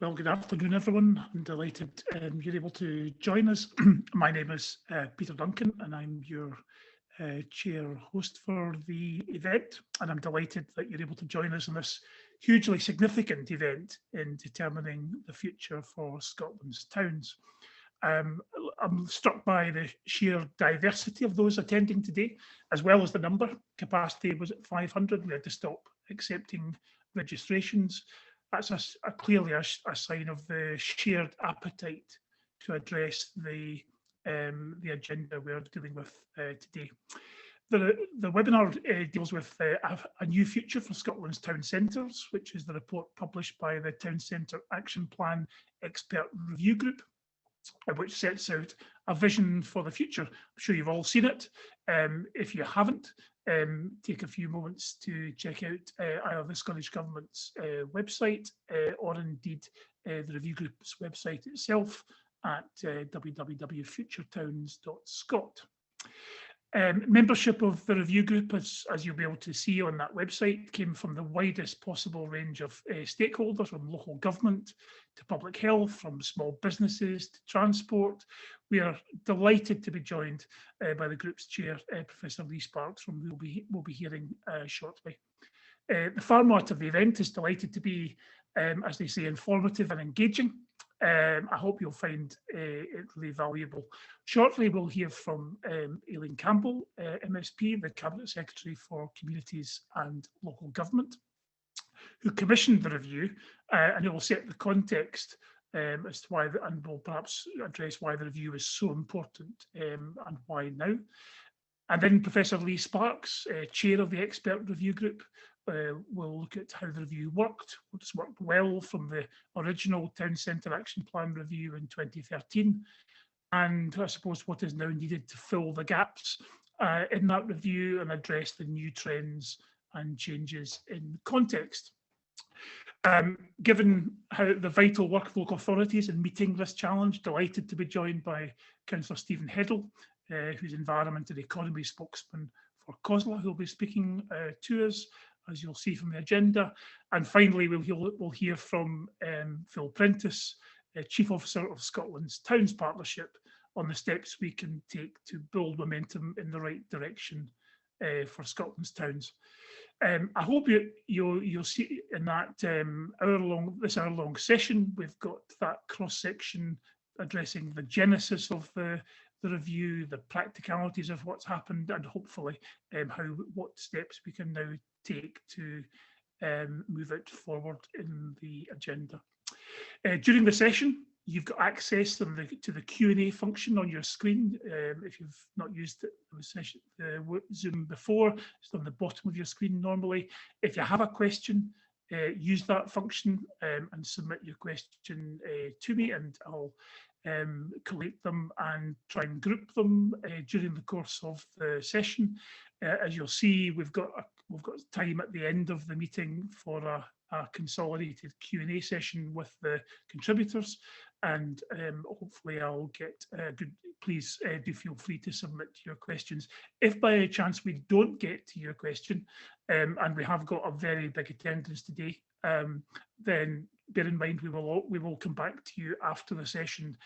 Well, good afternoon, everyone. I'm delighted you're able to join us. My name is Peter Duncan, and I'm your chair host for the event. And I'm delighted that you're able to join us in this hugely significant event in determining the future for Scotland's towns. I'm struck by the sheer diversity of those attending today, as well as the number. Capacity was at 500. We had to stop accepting registrations. That's clearly a sign of the shared appetite to address the agenda we're dealing with today. The webinar deals with a new future for Scotland's town centres, which is the report published by the Town Centre Action Plan Expert Review Group, which sets out a vision for the future. I'm sure you've all seen it. If you haven't, take a few moments to check out either the Scottish Government's website or indeed the review group's website itself at www.futuretowns.scot. Membership of the review group, as you'll be able to see on that website, came from the widest possible range of stakeholders, from local government to public health, from small businesses to transport. We are delighted to be joined by the group's chair, Professor Lee Sparks, from whom we'll be hearing shortly. The format of the event is delighted to be, as they say, informative and engaging. I hope you'll find it really valuable. Shortly, we'll hear from Aileen Campbell, MSP, the Cabinet Secretary for Communities and Local Government, who commissioned the review, and it will set the context as to why, and will perhaps address why the review is so important and why now. And then Professor Lee Sparks, Chair of the Expert Review Group, we'll look at how the review worked, what's worked well from the original Town Centre Action Plan review in 2013, and I suppose what is now needed to fill the gaps in that review and address the new trends and changes in context. Given how the vital work of local authorities in meeting this challenge, delighted to be joined by Councillor Stephen Heddle, who's Environment and Economy Spokesman for COSLA, who'll be speaking to us, as you'll see from the agenda. And finally, we'll hear from Phil Prentice, Chief Officer of Scotland's Towns Partnership, on the steps we can take to build momentum in the right direction for Scotland's towns. I hope you'll see in that this hour-long session, we've got that cross-section addressing the genesis of the review, the practicalities of what's happened, and hopefully what steps we can now take to move it forward in the agenda. During the session, you've got access to the Q&A function on your screen. If you've not used the Zoom before, it's on the bottom of your screen normally. If you have a question, use that function and submit your question to me, and I'll collate them and try and group them during the course of the session. As you'll see, we've got time at the end of the meeting for a consolidated Q&A session with the contributors, and hopefully I'll get good. Please do feel free to submit your questions. If by any chance we don't get to your question, and we have got a very big attendance today, then bear in mind we will come back to you after the session,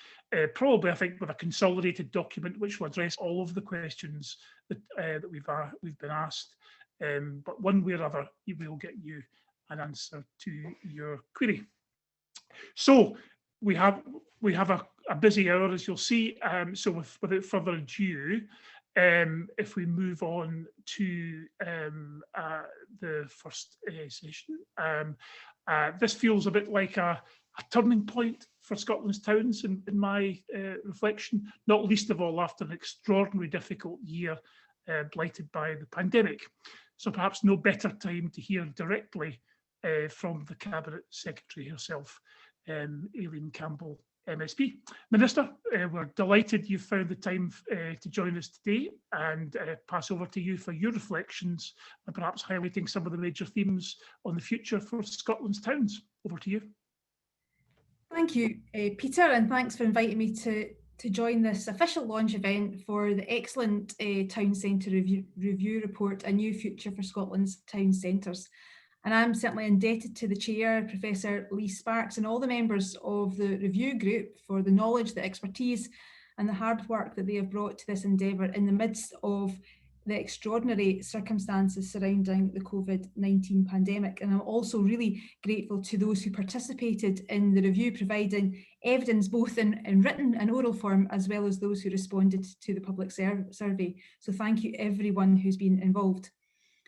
probably I think with a consolidated document which will address all of the questions that we've been asked, but one way or other we will get you an answer to your query. So we have a busy hour, as you'll see. So without further ado, if we move on to the first session, this feels a bit like a turning point for Scotland's towns in my reflection, not least of all after an extraordinarily difficult year blighted by the pandemic. So perhaps no better time to hear directly from the Cabinet Secretary herself, Aileen Campbell, MSP. Minister, we're delighted you've found the time to join us today, and pass over to you for your reflections and perhaps highlighting some of the major themes on the future for Scotland's towns. Over to you. Thank you, Peter, and thanks for inviting me to join this official launch event for the excellent Town Centre Review Report, A New Future for Scotland's Town Centres. And I'm certainly indebted to the chair, Professor Lee Sparks, and all the members of the review group for the knowledge, the expertise, and the hard work that they have brought to this endeavour in the midst of the extraordinary circumstances surrounding the COVID-19 pandemic. And I'm also really grateful to those who participated in the review, providing evidence both in written and oral form, as well as those who responded to the public survey. So thank you everyone who's been involved.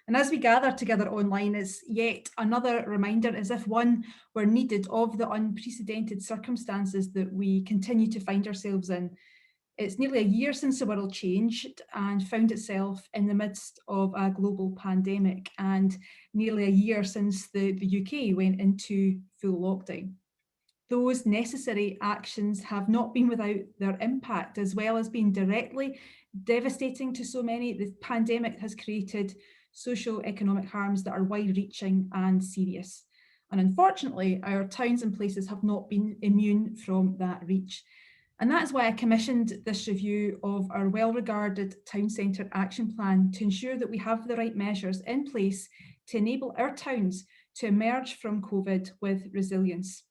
And as we gather together online, it's yet another reminder, as if one were needed, of the unprecedented circumstances that we continue to find ourselves in. It's nearly a year since the world changed and found itself in the midst of a global pandemic, and nearly a year since the UK went into full lockdown. Those necessary actions have not been without their impact, as well as being directly devastating to so many. The pandemic has created socio-economic harms that are wide-reaching and serious. And unfortunately, our towns and places have not been immune from that reach. And that's why I commissioned this review of our well-regarded Town Centre Action Plan, to ensure that we have the right measures in place to enable our towns to emerge from COVID with resilience.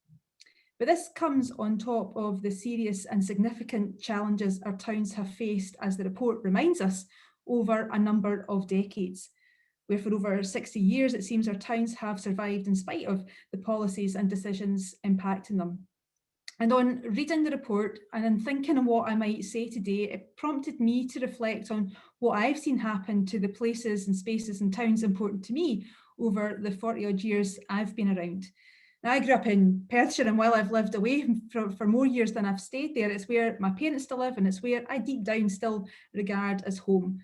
But this comes on top of the serious and significant challenges our towns have faced, as the report reminds us, over a number of decades, where for over 60 years it seems our towns have survived in spite of the policies and decisions impacting them. And on reading the report and in thinking on what I might say today, it prompted me to reflect on what I've seen happen to the places and spaces and towns important to me over the 40 odd years I've been around. Now, I grew up in Perthshire, and while I've lived away for more years than I've stayed there, it's where my parents still live, and it's where I deep down still regard as home.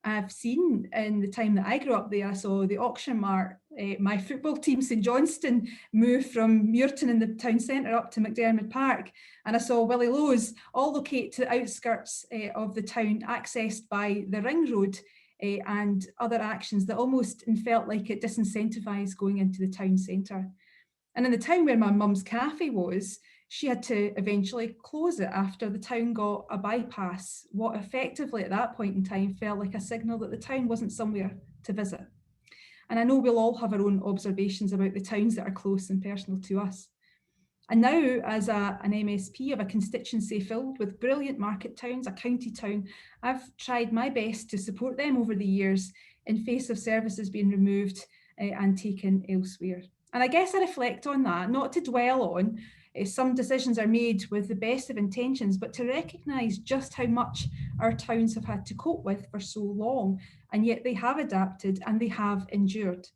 I've seen in the time that I grew up there, I saw the Auction Mart, my football team, St Johnstone, move from Muirton in the town centre up to McDermott Park. And I saw Willie Lowe's all locate to the outskirts of the town, accessed by the ring road and other actions that almost felt like it disincentivised going into the town centre. And in the town where my mum's cafe was, she had to eventually close it after the town got a bypass, what effectively at that point in time felt like a signal that the town wasn't somewhere to visit. And I know we'll all have our own observations about the towns that are close and personal to us. And now, as an MSP of a constituency filled with brilliant market towns, a county town, I've tried my best to support them over the years in face of services being removed and taken elsewhere. And I guess I reflect on that, not to dwell on some decisions are made with the best of intentions, but to recognise just how much our towns have had to cope with for so long, and yet they have adapted and they have endured.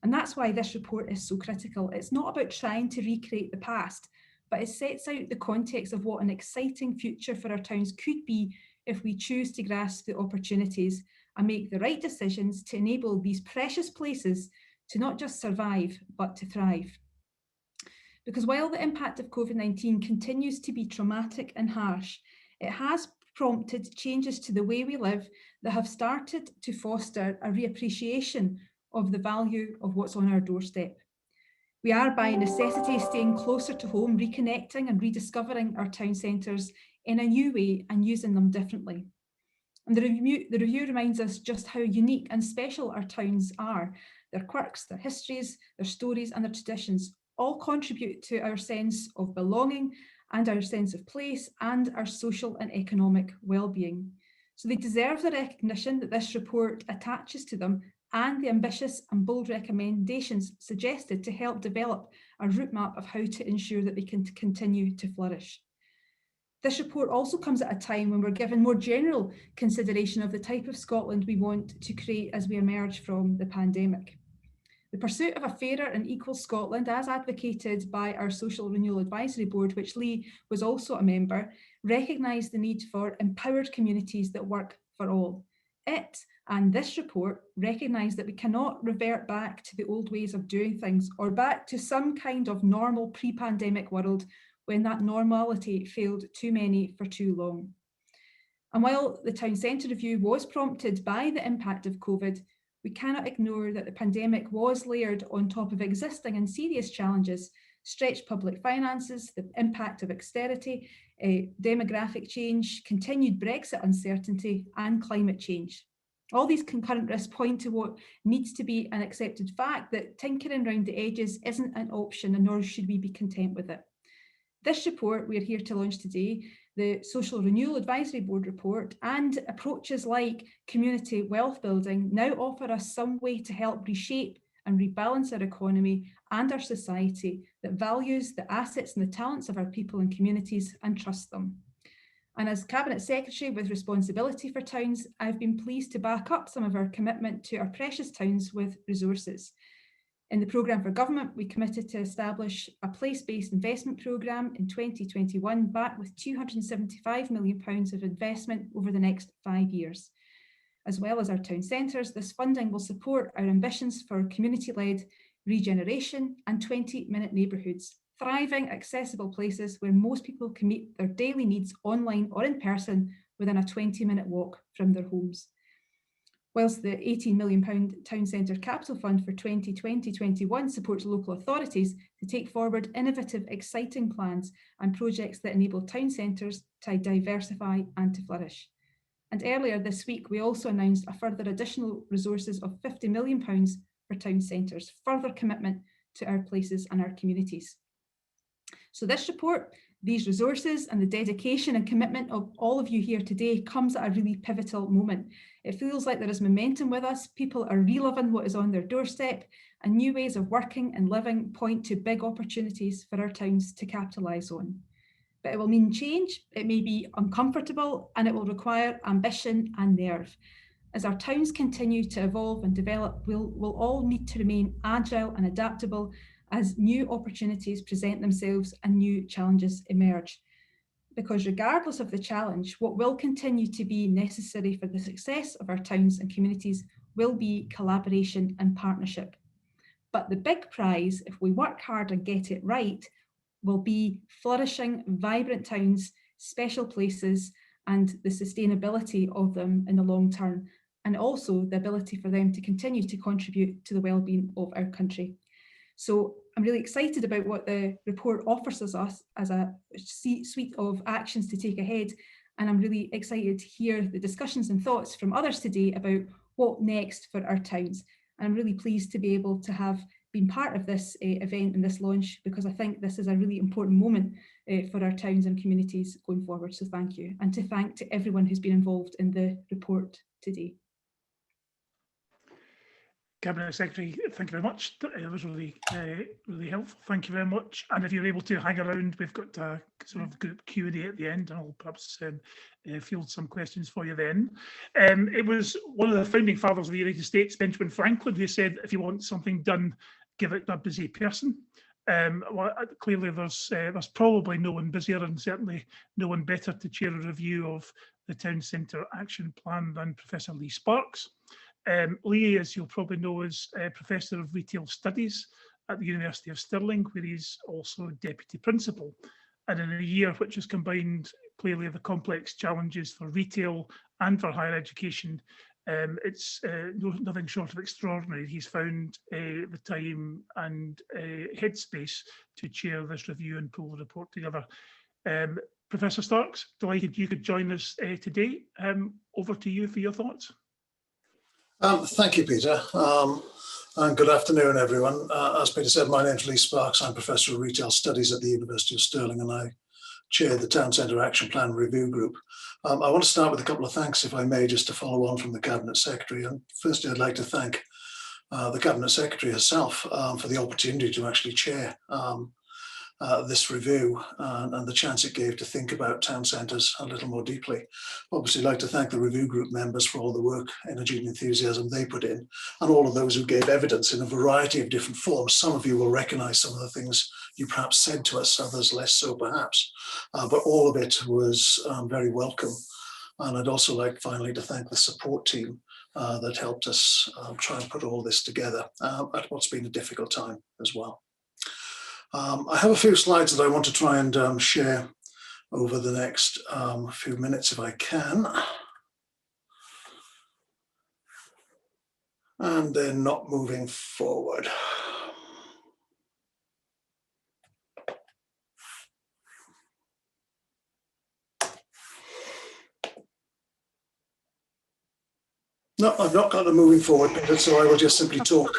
And that's why this report is so critical. It's not about trying to recreate the past, but it sets out the context of what an exciting future for our towns could be if we choose to grasp the opportunities and make the right decisions to enable these precious places to not just survive, but to thrive. Because while the impact of COVID-19 continues to be traumatic and harsh, it has prompted changes to the way we live that have started to foster a reappreciation of the value of what's on our doorstep. We are by necessity staying closer to home, reconnecting and rediscovering our town centres in a new way and using them differently. And the review reminds us just how unique and special our towns are. Their quirks, their histories, their stories and their traditions all contribute to our sense of belonging and our sense of place and our social and economic well-being. So they deserve the recognition that this report attaches to them and the ambitious and bold recommendations suggested to help develop a route map of how to ensure that they can continue to flourish. This report also comes at a time when we're given more general consideration of the type of Scotland we want to create as we emerge from the pandemic. The pursuit of a fairer and equal Scotland, as advocated by our Social Renewal Advisory Board, which Lee was also a member, recognised the need for empowered communities that work for all. It and this report recognise that we cannot revert back to the old ways of doing things or back to some kind of normal pre-pandemic world when that normality failed too many for too long. And while the Town Centre Review was prompted by the impact of COVID, we cannot ignore that the pandemic was layered on top of existing and serious challenges, stretched public finances, the impact of austerity, demographic change, continued Brexit uncertainty, and climate change. All these concurrent risks point to what needs to be an accepted fact, that tinkering around the edges isn't an option, and nor should we be content with it. This report we're here to launch today, the Social Renewal Advisory Board report, and approaches like community wealth building now offer us some way to help reshape and rebalance our economy and our society that values the assets and the talents of our people and communities and trusts them. And as Cabinet Secretary with responsibility for towns, I've been pleased to back up some of our commitment to our precious towns with resources. In the programme for government, we committed to establish a place-based investment programme in 2021, backed with £275 million of investment over the next 5 years. As well as our town centres, this funding will support our ambitions for community-led regeneration and 20-minute neighbourhoods, thriving, accessible places where most people can meet their daily needs online or in person within a 20-minute walk from their homes. Whilst the £18 million Town Centre Capital Fund for 2020-21 supports local authorities to take forward innovative, exciting plans and projects that enable town centres to diversify and to flourish. And earlier this week, we also announced a further additional resources of £50 million for town centres, further commitment to our places and our communities. So this report, these resources and the dedication and commitment of all of you here today comes at a really pivotal moment. It feels like there is momentum with us. People are reliving what is on their doorstep, and new ways of working and living point to big opportunities for our towns to capitalise on. But it will mean change, it may be uncomfortable, and it will require ambition and nerve. As our towns continue to evolve and develop, we'll all need to remain agile and adaptable as new opportunities present themselves and new challenges emerge. Because regardless of the challenge, what will continue to be necessary for the success of our towns and communities will be collaboration and partnership. But the big prize, if we work hard and get it right, will be flourishing, vibrant towns, special places, and the sustainability of them in the long term, and also the ability for them to continue to contribute to the well-being of our country. So I'm really excited about what the report offers us as a suite of actions to take ahead. And I'm really excited to hear the discussions and thoughts from others today about what next for our towns. And I'm really pleased to be able to have been part of this event and this launch, because I think this is a really important moment for our towns and communities going forward. So thank you. And to thank to everyone who's been involved in the report today. Cabinet Secretary, thank you very much. It was really, really helpful. Thank you very much. And if you're able to hang around, we've got a sort of group Q&A at the end, and I'll perhaps field some questions for you then. It was one of the founding fathers of the United States, Benjamin Franklin, who said, if you want something done, give it to a busy person. Well, clearly there's probably no one busier, and certainly no one better to chair a review of the Town Centre Action Plan than Professor Lee Sparks. Lee, as you'll probably know, is Professor of Retail Studies at the University of Stirling, where he's also Deputy Principal. And in a year which has combined clearly the complex challenges for retail and for higher education, it's nothing short of extraordinary. He's found the time and headspace to chair this review and pull the report together. Professor Starks, delighted you could join us today. Over to you for your thoughts. Thank you, Peter, and good afternoon, everyone. As Peter said, my name's Lee Sparks. I'm Professor of Retail Studies at the University of Stirling, and I chair the Town Centre Action Plan Review Group. I want to start with a couple of thanks, if I may, just to follow on from the Cabinet Secretary. And firstly, I'd like to thank the Cabinet Secretary herself for the opportunity to actually chair this review and the chance it gave to think about town centres a little more deeply. Obviously, I'd like to thank the review group members for all the work, energy and enthusiasm they put in, and all of those who gave evidence in a variety of different forms. Some of you will recognise some of the things you perhaps said to us, others less so perhaps, but all of it was very welcome. And I'd also like finally to thank the support team that helped us try and put all this together at what's been a difficult time as well. I have a few slides that I want to try and share over the next few minutes if I can. And they're not moving forward. No, I've not got them moving forward, Peter, so I will just simply talk.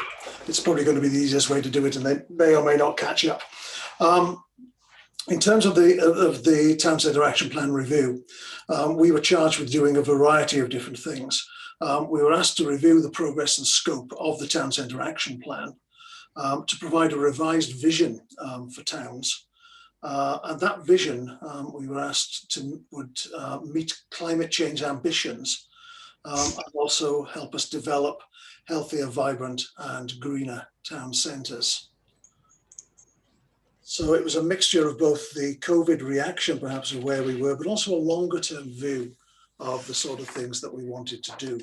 It's probably going to be the easiest way to do it, and they may or may not catch up. In terms of the Town Centre Action Plan review, we were charged with doing a variety of different things. We were asked to review the progress and scope of the Town Centre Action Plan, to provide a revised vision for towns. And that vision, we were asked to would meet climate change ambitions, and also help us develop healthier, vibrant and greener town centres. So it was a mixture of both the COVID reaction, perhaps, of where we were, but also a longer term view of the sort of things that we wanted to do.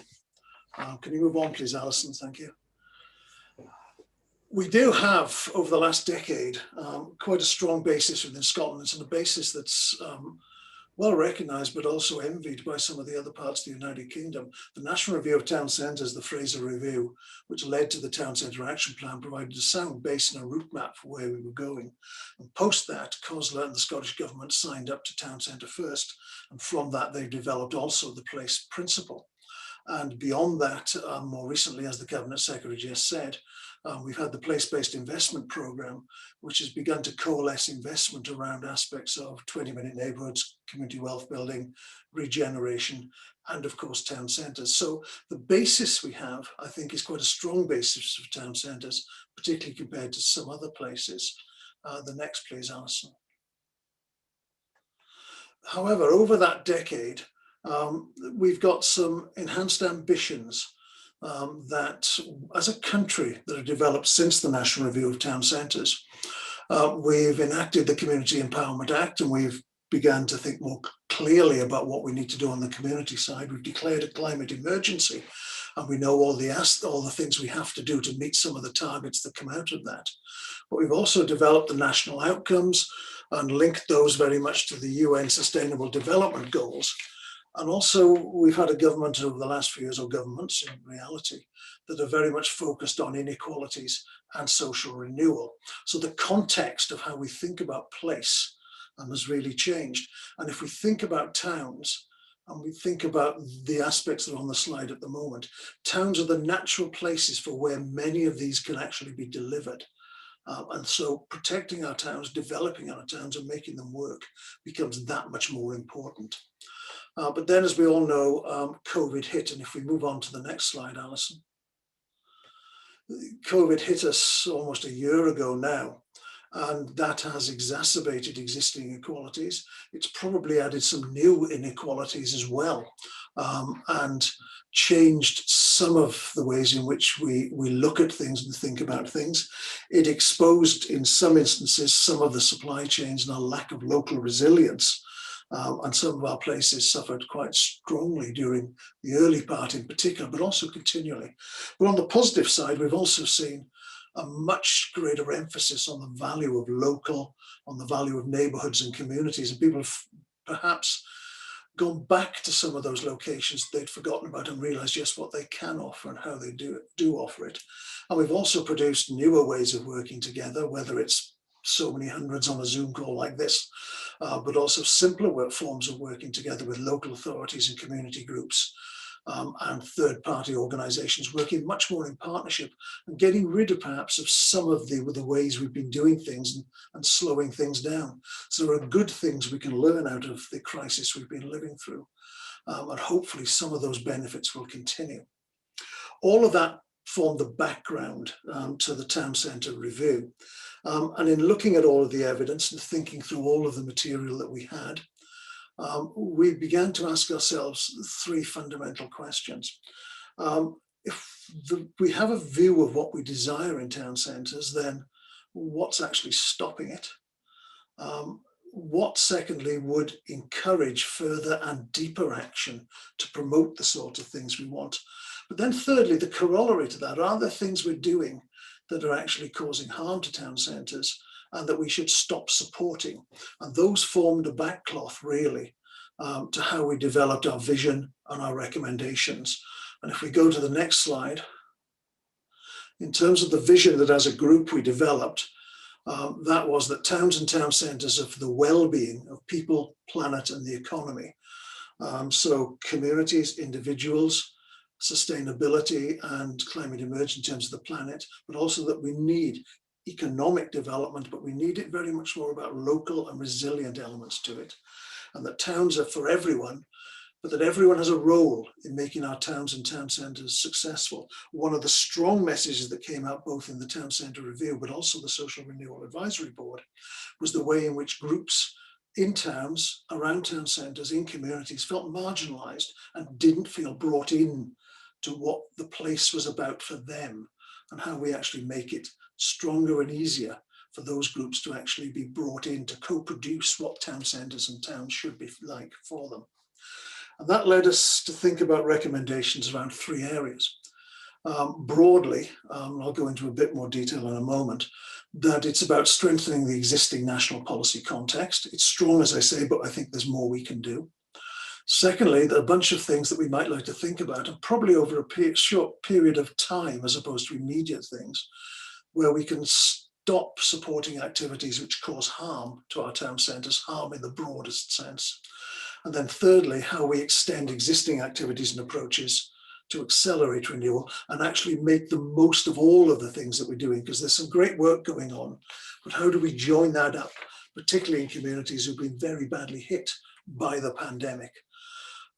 Can you move on, please, Alison? Thank you. We do have, over the last decade, quite a strong basis within Scotland. It's on a basis that's well recognised, but also envied by some of the other parts of the United Kingdom. The National Review of Town Centres, the Fraser Review, which led to the Town Centre Action Plan, provided a sound base and a route map for where we were going. And post that, COSLA and the Scottish Government signed up to Town Centre First. And from that, they developed also the place principle. And beyond that, more recently, as the Cabinet Secretary just said, we've had the place-based investment programme, which has begun to coalesce investment around aspects of 20-minute neighbourhoods, community wealth building, regeneration, and of course town centres. So the basis we have, I think, is quite a strong basis for town centres, particularly compared to some other places. The next, please, Alison. However, over that decade, we've got some enhanced ambitions that, as a country, that have developed since the National Review of Town Centres. We've enacted the Community Empowerment Act, and we've begun to think more clearly about what we need to do on the community side. We've declared a climate emergency, and we know all the things we have to do to meet some of the targets that come out of that. But we've also developed the national outcomes and linked those very much to the UN Sustainable Development Goals. And also, we've had a government over the last few years, or governments in reality, that are very much focused on inequalities and social renewal. So the context of how we think about place has really changed. And if we think about towns, and we think about the aspects that are on the slide at the moment, towns are the natural places for where many of these can actually be delivered. And so protecting our towns, developing our towns and making them work becomes that much more important. But then, as we all know, COVID hit. And if we move on to the next slide, Alison. COVID hit us almost a year ago now, and that has exacerbated existing inequalities. It's probably added some new inequalities as well, and changed some of the ways in which we look at things and think about things. It exposed, in some instances, some of the supply chains and our lack of local resilience. And some of our places suffered quite strongly during the early part in particular, but also continually. But on the positive side, we've also seen a much greater emphasis on the value of local, on the value of neighbourhoods and communities. And people have perhaps gone back to some of those locations they'd forgotten about and realised just what they can offer and how they do offer it. And we've also produced newer ways of working together, whether it's so many hundreds on a Zoom call like this, but also simpler forms of working together with local authorities and community groups, and third-party organisations working much more in partnership and getting rid of perhaps of some of the ways we've been doing things and slowing things down. So there are good things we can learn out of the crisis we've been living through, and hopefully some of those benefits will continue. All of that formed the background to the Town Centre Review. And in looking at all of the evidence and thinking through all of the material that we had, we began to ask ourselves three fundamental questions. If we have a view of what we desire in town centres, then what's actually stopping it? What, secondly, would encourage further and deeper action to promote the sort of things we want? But then thirdly, the corollary to that, are there things we're doing that are actually causing harm to town centres and that we should stop supporting? And those formed a backcloth, really, to how we developed our vision and our recommendations. And if we go to the next slide, in terms of the vision that as a group we developed, that was that towns and town centres are for the well-being of people, planet and the economy. So communities, individuals, sustainability and climate emergence in terms of the planet, but also that we need economic development, but we need it very much more about local and resilient elements to it. And that towns are for everyone, but that everyone has a role in making our towns and town centres successful. One of the strong messages that came out both in the Town Centre Review, but also the Social Renewal Advisory Board, was the way in which groups in towns, around town centres, in communities felt marginalised and didn't feel brought in to what the place was about for them, and how we actually make it stronger and easier for those groups to actually be brought in to co-produce what town centres and towns should be like for them. And that led us to think about recommendations around 3 areas. Broadly, I'll go into a bit more detail in a moment, that it's about strengthening the existing national policy context. It's strong, as I say, but I think there's more we can do. Secondly, there are a bunch of things that we might like to think about, and probably over a short period of time, as opposed to immediate things, where we can stop supporting activities which cause harm to our town centres, harm in the broadest sense. And then thirdly, how we extend existing activities and approaches to accelerate renewal and actually make the most of all of the things that we're doing, because there's some great work going on, but how do we join that up, particularly in communities who've been very badly hit by the pandemic?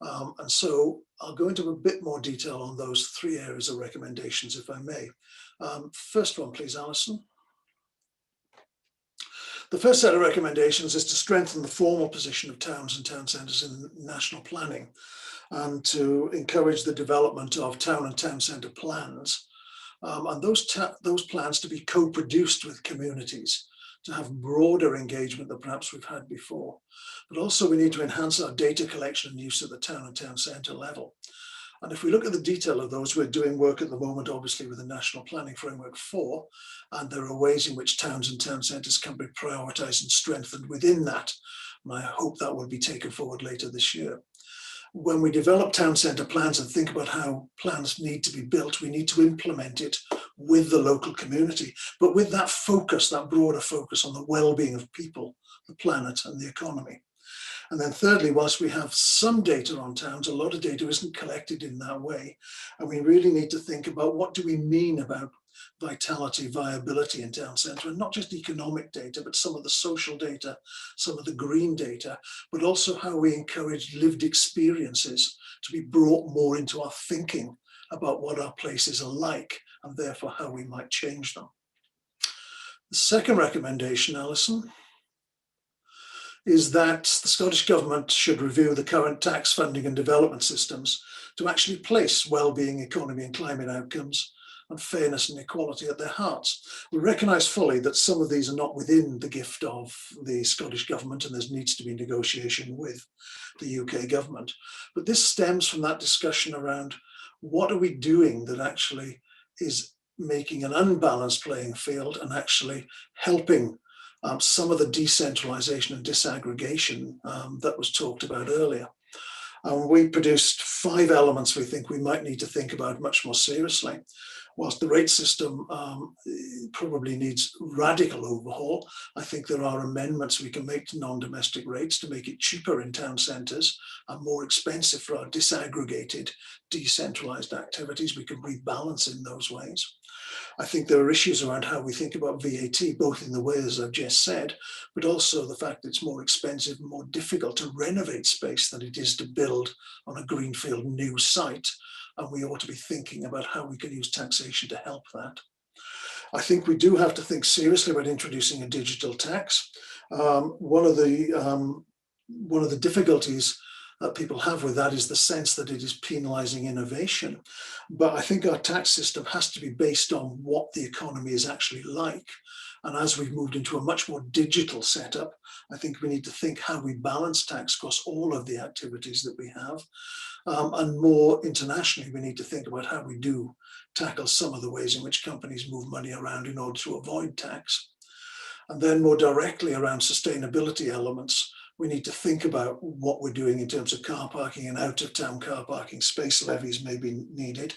And so I'll go into a bit more detail on those 3 areas of recommendations, if I may. First one, please, Alison. The first set of recommendations is to strengthen the formal position of towns and town centres in national planning, and to encourage the development of town and town centre plans, and those plans to be co-produced with communities, to have broader engagement than perhaps we've had before. But also we need to enhance our data collection and use at the town and town centre level. And if we look at the detail of those, we're doing work at the moment, obviously, with the National Planning Framework 4, and there are ways in which towns and town centres can be prioritised and strengthened within that. And I hope that will be taken forward later this year. When we develop town centre plans and think about how plans need to be built, we need to implement it with the local community, but with that focus, that broader focus on the well-being of people, the planet and the economy. And then thirdly, whilst we have some data on towns, a lot of data isn't collected in that way. And we really need to think about what do we mean about vitality, viability in town centre, and not just economic data, but some of the social data, some of the green data, but also how we encourage lived experiences to be brought more into our thinking about what our places are like, and therefore how we might change them. The second recommendation, Alison, is that the Scottish Government should review the current tax funding and development systems to actually place well-being, economy and climate outcomes and fairness and equality at their hearts. We recognise fully that some of these are not within the gift of the Scottish Government, and there needs to be negotiation with the UK Government. But this stems from that discussion around what are we doing that actually is making an unbalanced playing field and actually helping some of the decentralisation and disaggregation that was talked about earlier. We produced 5 elements we think we might need to think about much more seriously. Whilst the rate system probably needs radical overhaul, I think there are amendments we can make to non-domestic rates to make it cheaper in town centres and more expensive for our disaggregated, decentralised activities. We can rebalance in those ways. I think there are issues around how we think about VAT, both in the way, as I've just said, but also the fact that it's more expensive and more difficult to renovate space than it is to build on a greenfield new site. And we ought to be thinking about how we can use taxation to help that. I think we do have to think seriously about introducing a digital tax. One of the difficulties that people have with that is the sense that it is penalising innovation. But I think our tax system has to be based on what the economy is actually like. And as we've moved into a much more digital setup, I think we need to think how we balance tax across all of the activities that we have. And more internationally, we need to think about how we do tackle some of the ways in which companies move money around in order to avoid tax. And then more directly around sustainability elements, we need to think about what we're doing in terms of car parking and out of town car parking. Space levies may be needed.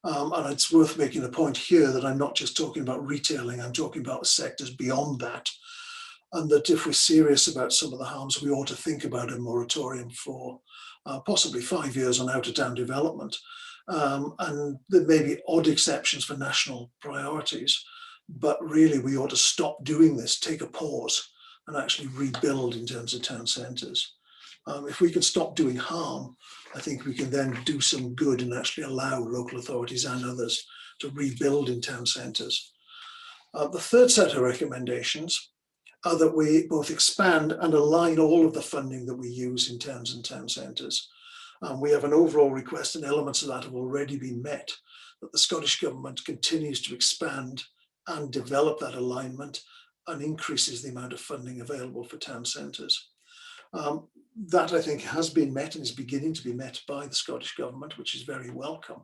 And it's worth making a point here that I'm not just talking about retailing, I'm talking about sectors beyond that. And that if we're serious about some of the harms, we ought to think about a moratorium for possibly 5 years on out of town development. And there may be odd exceptions for national priorities, but really we ought to stop doing this, take a pause, and actually rebuild in terms of town centres. If we can stop doing harm, I think we can then do some good and actually allow local authorities and others to rebuild in town centres. The third set of recommendations are that we both expand and align all of the funding that we use in towns and town centres. We have an overall request, and elements of that have already been met, that the Scottish Government continues to expand and develop that alignment and increases the amount of funding available for town centres. That, I think, has been met and is beginning to be met by the Scottish Government, which is very welcome.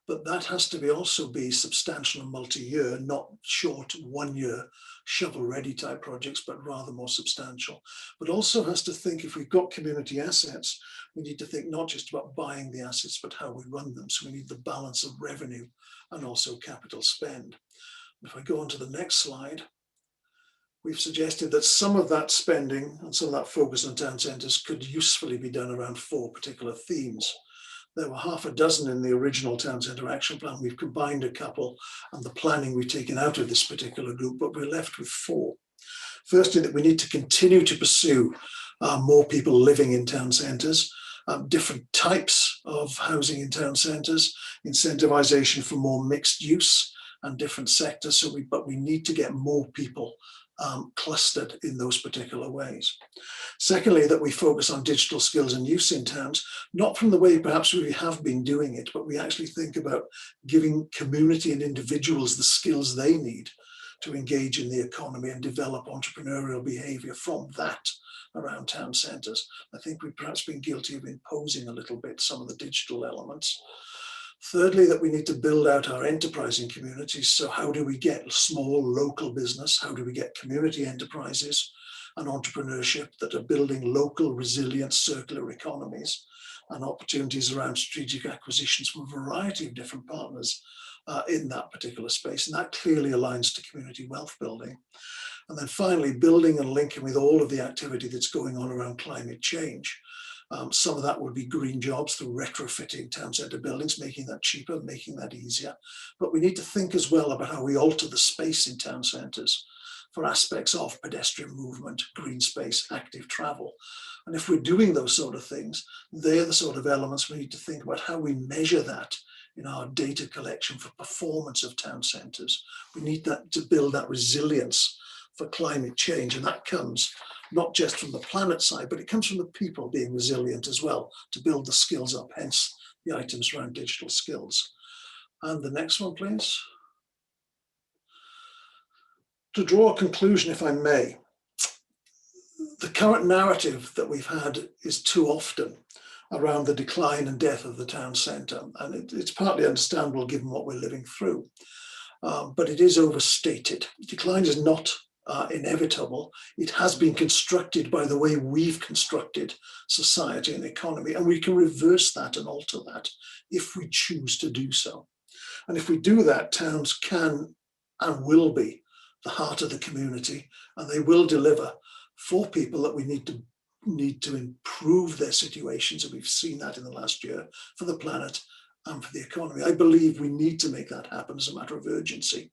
But that has to be also be substantial and multi-year, not short 1 year shovel-ready type projects, but rather more substantial. But also has to think, if we've got community assets, we need to think not just about buying the assets, but how we run them. So we need the balance of revenue and also capital spend. If I go on to the next slide, we've suggested that some of that spending and some of that focus on town centres could usefully be done around 4 particular themes. There were half a dozen in the original Town Centre Action Plan. We've combined a couple, and the planning we've taken out of this particular group, but we're left with 4. Firstly, that we need to continue to pursue more people living in town centres, different types of housing in town centres, incentivisation for more mixed use and different sectors. But we need to get more people clustered in those particular ways. Secondly, that we focus on digital skills and use in towns, not from the way perhaps we have been doing it, but we actually think about giving community and individuals the skills they need to engage in the economy and develop entrepreneurial behaviour from that around town centres. I think we've perhaps been guilty of imposing a little bit some of the digital elements. Thirdly, that we need to build out our enterprising communities. So how do we get small local business? How do we get community enterprises and entrepreneurship that are building local, resilient, circular economies and opportunities around strategic acquisitions from a variety of different partners in that particular space? And that clearly aligns to community wealth building. And then finally, building and linking with all of the activity that's going on around climate change. Some of that would be green jobs through retrofitting town centre buildings, making that cheaper, making that easier. But we need to think as well about how we alter the space in town centres for aspects of pedestrian movement, green space, active travel. And if we're doing those sort of things, they're the sort of elements we need to think about how we measure that in our data collection for performance of town centres. We need that to build that resilience for climate change, and that comes not just from the planet side, but it comes from the people being resilient as well, to build the skills up, hence the items around digital skills. And the next one, please. To draw a conclusion, if I may, the current narrative that we've had is too often around the decline and death of the town centre, and it's partly understandable given what we're living through, but it is overstated. Decline is not inevitable. It has been constructed by the way we've constructed society and economy, and we can reverse that and alter that if we choose to do so. And if we do that, towns can and will be the heart of the community, and they will deliver for people that we need to improve their situations, and we've seen that in the last year, for the planet and for the economy. I believe we need to make that happen as a matter of urgency.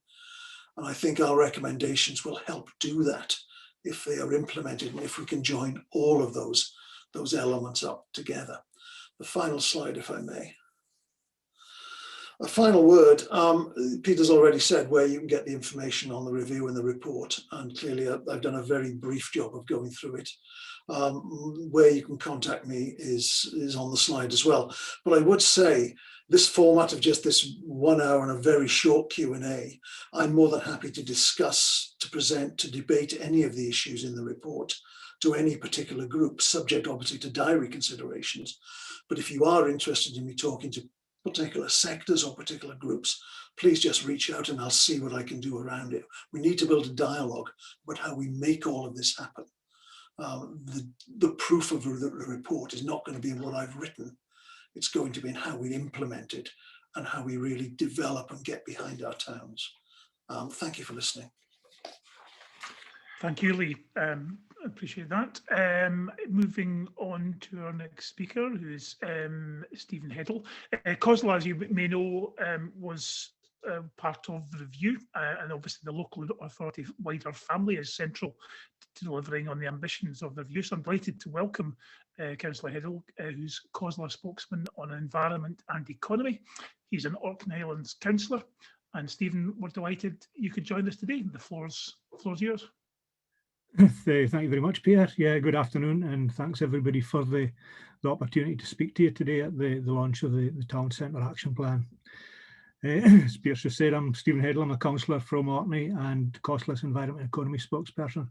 And I think our recommendations will help do that if they are implemented and if we can join all of those elements up together. The final slide, if I may. A final word, Peter's already said where you can get the information on the review and the report, and clearly I've done a very brief job of going through it. Where you can contact me is on the slide as well. But I would say, this format of just this 1 hour and a very short Q&A, I'm more than happy to discuss, to present, to debate any of the issues in the report to any particular group, subject obviously to diary considerations. But if you are interested in me talking to particular sectors or particular groups, please just reach out and I'll see what I can do around it. We need to build a dialogue about how we make all of this happen. The proof of the report is not going to be in what I've written. It's going to be in how we implement it and how we really develop and get behind our towns. Thank you for listening. Thank you, Lee. Appreciate that. Moving on to our next speaker, who is Stephen Heddle. COSLA, as you may know, was part of the review, and obviously the local authority wider family is central to delivering on the ambitions of the review. So I'm delighted to welcome Councillor Heddle, who's COSLA spokesman on environment and economy. He's an Orkney Islands councillor. And Stephen, we're delighted you could join us today. The floor's yours. Thank you very much, Peter. Yeah, good afternoon, and thanks everybody for the opportunity to speak to you today at the launch of the Town Centre Action Plan. As Peter just said, I'm Stephen Heddle. I'm a councillor from Orkney and COSLA's Environment and Economy spokesperson.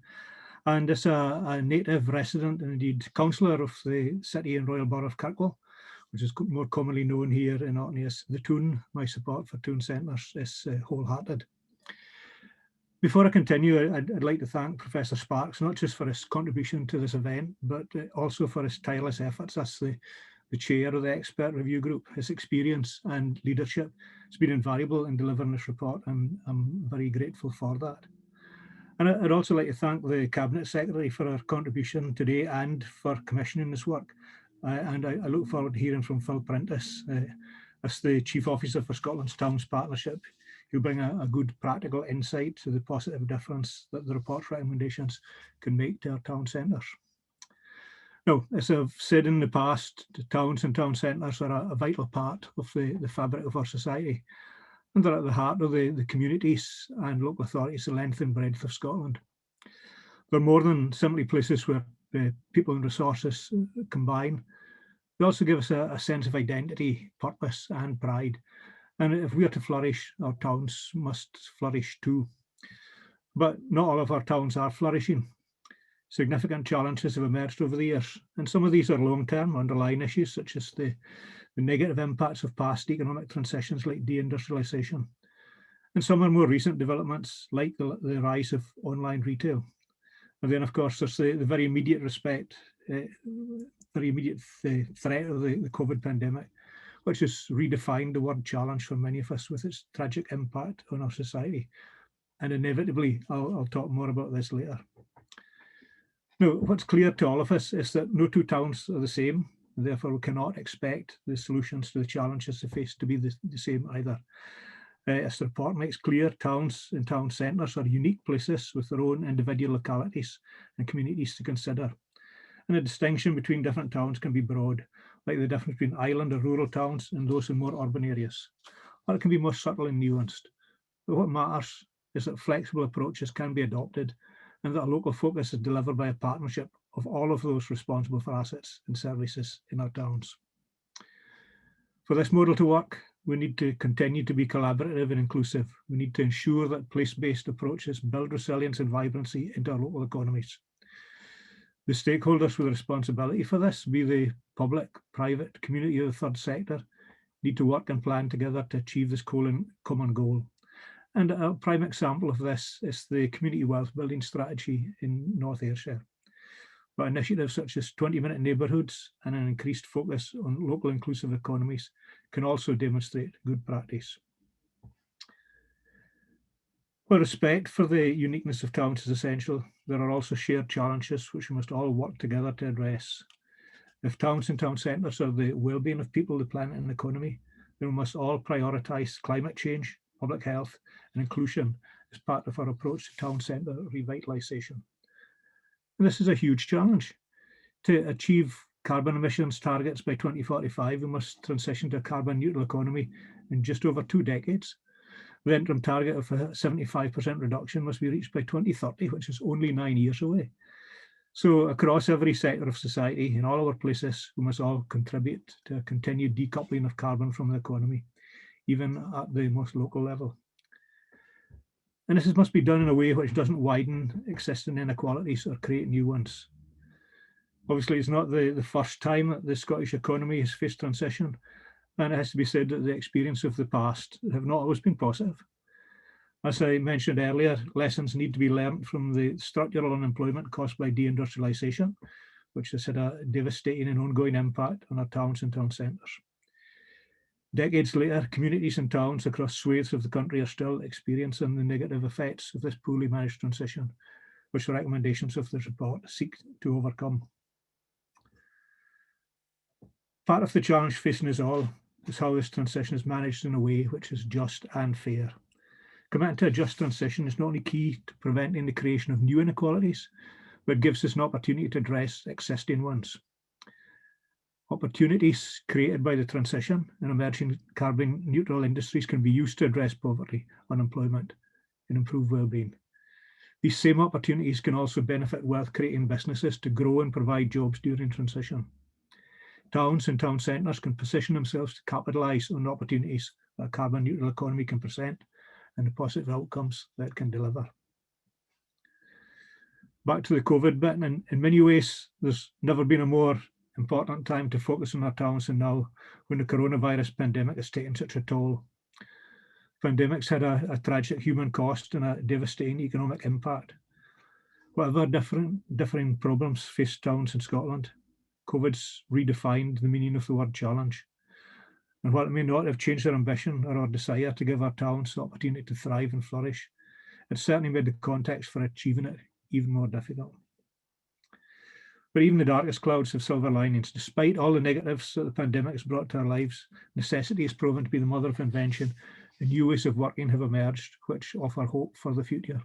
And as a native resident and indeed councillor of the City and Royal Borough of Kirkwall, which is more commonly known here in Orkney as the Toon, my support for Toon Centres is wholehearted. Before I continue, I'd like to thank Professor Sparks, not just for his contribution to this event, but also for his tireless efforts as the chair of the expert review group. His experience and leadership has been invaluable in delivering this report, and I'm very grateful for that. And I'd also like to thank the Cabinet Secretary for her contribution today and for commissioning this work. And I look forward to hearing from Phil Prentice as the Chief Officer for Scotland's Towns Partnership. He'll bring a good practical insight to the positive difference that the report's recommendations can make to our town centres. Now, as I've said in the past, the towns and town centres are a vital part of the fabric of our society, and they're at the heart of the communities and local authorities, the length and breadth of Scotland. They're more than simply places where people and resources combine. They also give us a sense of identity, purpose and pride. And if we are to flourish, our towns must flourish too. But not all of our towns are flourishing. Significant challenges have emerged over the years, and some of these are long-term underlying issues, such as the negative impacts of past economic transitions like deindustrialisation. And some are more recent developments, like the rise of online retail. And then, of course, there's the very immediate threat of the COVID pandemic, which has redefined the word challenge for many of us with its tragic impact on our society. And inevitably, I'll talk more about this later. Now, what's clear to all of us is that no two towns are the same, and therefore we cannot expect the solutions to the challenges they face to be the same either. As the report makes clear, towns and town centres are unique places with their own individual localities and communities to consider. And the distinction between different towns can be broad, like the difference between island or rural towns and those in more urban areas. Or it can be more subtle and nuanced. But what matters is that flexible approaches can be adopted and that a local focus is delivered by a partnership of all of those responsible for assets and services in our towns. For this model to work, we need to continue to be collaborative and inclusive. We need to ensure that place-based approaches build resilience and vibrancy into our local economies. The stakeholders with responsibility for this, be they public, private, community or the third sector, need to work and plan together to achieve this common goal. And a prime example of this is the community wealth building strategy in North Ayrshire. But initiatives such as 20-minute neighbourhoods and an increased focus on local inclusive economies can also demonstrate good practice. While respect for the uniqueness of towns is essential, there are also shared challenges which we must all work together to address. If towns and town centres are the well-being of people, the planet and the economy, then we must all prioritise climate change, public health and inclusion as part of our approach to town centre revitalisation. And this is a huge challenge. To achieve carbon emissions targets by 2045, we must transition to a carbon neutral economy in just over 2 decades. The interim target of a 75% reduction must be reached by 2030, which is only 9 years away. So across every sector of society, in all our places, we must all contribute to a continued decoupling of carbon from the economy, even at the most local level. And this must be done in a way which doesn't widen existing inequalities or create new ones. Obviously, it's not the first time that the Scottish economy has faced transition, and it has to be said that the experience of the past have not always been positive. As I mentioned earlier, lessons need to be learned from the structural unemployment caused by deindustrialisation, which has had a devastating and ongoing impact on our towns and town centres. Decades later, communities and towns across swathes of the country are still experiencing the negative effects of this poorly managed transition, which the recommendations of this report seek to overcome. Part of the challenge facing us all is how this transition is managed in a way which is just and fair. Committing to a just transition is not only key to preventing the creation of new inequalities, but gives us an opportunity to address existing ones. Opportunities created by the transition and emerging carbon neutral industries can be used to address poverty, unemployment, and improve well-being. These same opportunities can also benefit wealth-creating businesses to grow and provide jobs during transition. Towns and town centres can position themselves to capitalise on opportunities that a carbon neutral economy can present and the positive outcomes that it can deliver. Back to the COVID bit, and in many ways, there's never been a more important time to focus on our towns than now, when the coronavirus pandemic has taken such a toll. Pandemics had a tragic human cost and a devastating economic impact. Whatever differing problems face towns in Scotland, COVID's redefined the meaning of the word challenge. And while it may not have changed our ambition or our desire to give our towns the opportunity to thrive and flourish, it certainly made the context for achieving it even more difficult. But even the darkest clouds have silver linings. Despite all the negatives that the pandemic has brought to our lives, necessity has proven to be the mother of invention, and new ways of working have emerged which offer hope for the future.